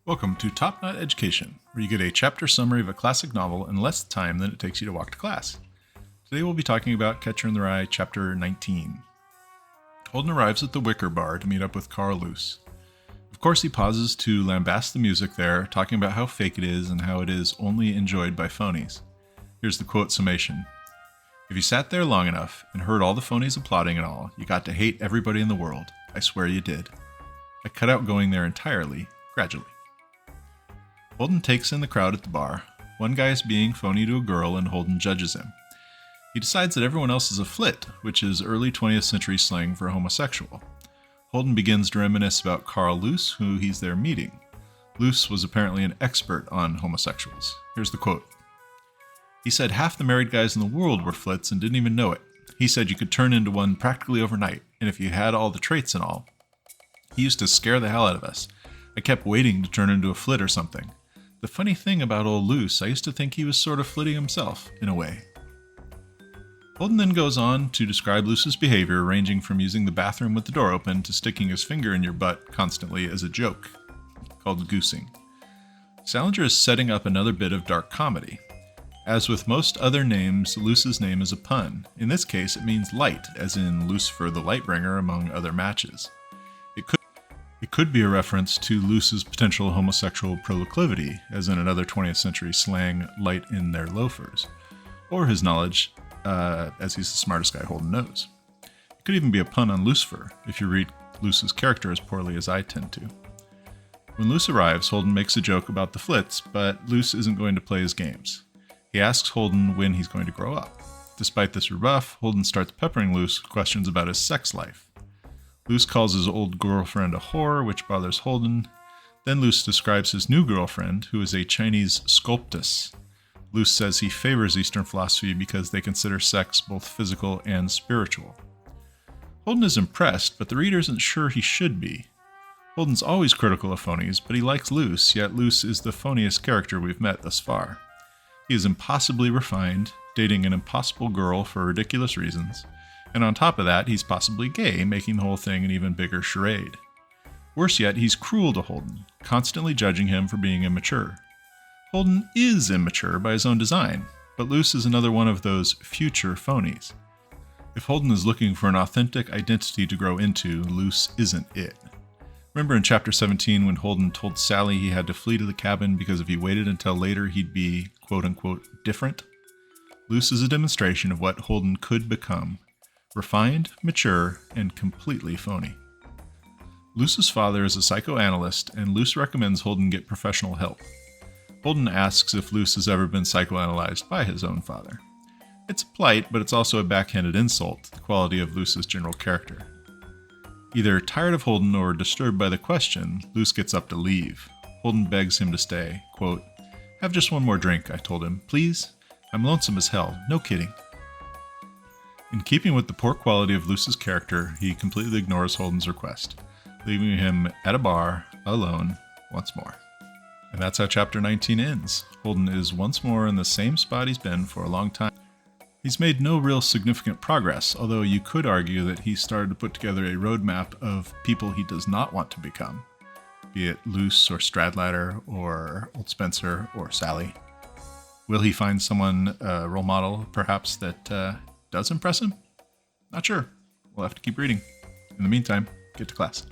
Welcome to Top Knot Education, where you get a chapter summary of a classic novel in less time than it takes you to walk to class. Today we'll be talking about Catcher in the Rye, Chapter 19. Holden arrives at the Wicker Bar to meet up with Carl Loose. Of course, he pauses to lambast the music there, talking about how fake it is and how it is only enjoyed by phonies. Here's the quote summation. If you sat there long enough and heard all the phonies applauding and all, you got to hate everybody in the world. I swear you did. I cut out going there entirely, gradually. Holden takes in the crowd at the bar. One guy is being phony to a girl and Holden judges him. He decides that everyone else is a flit, which is early 20th century slang for homosexual. Holden begins to reminisce about Carl Loose, who he's there meeting. Loose was apparently an expert on homosexuals. Here's the quote. He said half the married guys in the world were flits and didn't even know it. He said you could turn into one practically overnight, and if you had all the traits and all. He used to scare the hell out of us. I kept waiting to turn into a flit or something. The funny thing about old Loose, I used to think he was sort of flitting himself, in a way. Holden then goes on to describe Loose's behavior, ranging from using the bathroom with the door open to sticking his finger in your butt constantly as a joke, called goosing. Salinger is setting up another bit of dark comedy. As with most other names, Loose's name is a pun. In this case, it means light, as in Lucifer the Lightbringer, among other matches. It could be a reference to Loose's potential homosexual proclivity, as in another 20th century slang, light in their loafers, or his knowledge, as he's the smartest guy Holden knows. It could even be a pun on Lucifer, if you read Loose's character as poorly as I tend to. When Loose arrives, Holden makes a joke about the flits, but Loose isn't going to play his games. He asks Holden when he's going to grow up. Despite this rebuff, Holden starts peppering Loose with questions about his sex life. Loose calls his old girlfriend a whore, which bothers Holden. Then Loose describes his new girlfriend, who is a Chinese sculptress. Loose says he favors Eastern philosophy because they consider sex both physical and spiritual. Holden is impressed, but the reader isn't sure he should be. Holden's always critical of phonies, but he likes Loose, yet Loose is the phoniest character we've met thus far. He is impossibly refined, dating an impossible girl for ridiculous reasons. And on top of that, he's possibly gay, making the whole thing an even bigger charade. Worse yet, he's cruel to Holden, constantly judging him for being immature. Holden is immature by his own design, but Loose is another one of those future phonies. If Holden is looking for an authentic identity to grow into, Loose isn't it. Remember in chapter 17 when Holden told Sally he had to flee to the cabin because if he waited until later he'd be, quote-unquote, different? Loose is a demonstration of what Holden could become. Refined, mature, and completely phony. Loose's father is a psychoanalyst, and Loose recommends Holden get professional help. Holden asks if Loose has ever been psychoanalyzed by his own father. It's polite, but it's also a backhanded insult to the quality of Loose's general character. Either tired of Holden or disturbed by the question, Loose gets up to leave. Holden begs him to stay. Quote, "Have just one more drink," I told him. "Please? I'm lonesome as hell. No kidding." In keeping with the poor quality of Loose's character, he completely ignores Holden's request, leaving him at a bar, alone, once more. And that's how chapter 19 ends. Holden is once more in the same spot he's been for a long time. He's made no real significant progress, although you could argue that he started to put together a roadmap of people he does not want to become, be it Loose or Stradlater or Old Spencer or Sally. Will he find someone, a role model, perhaps, that does impress him? Not sure. We'll have to keep reading. In the meantime, get to class.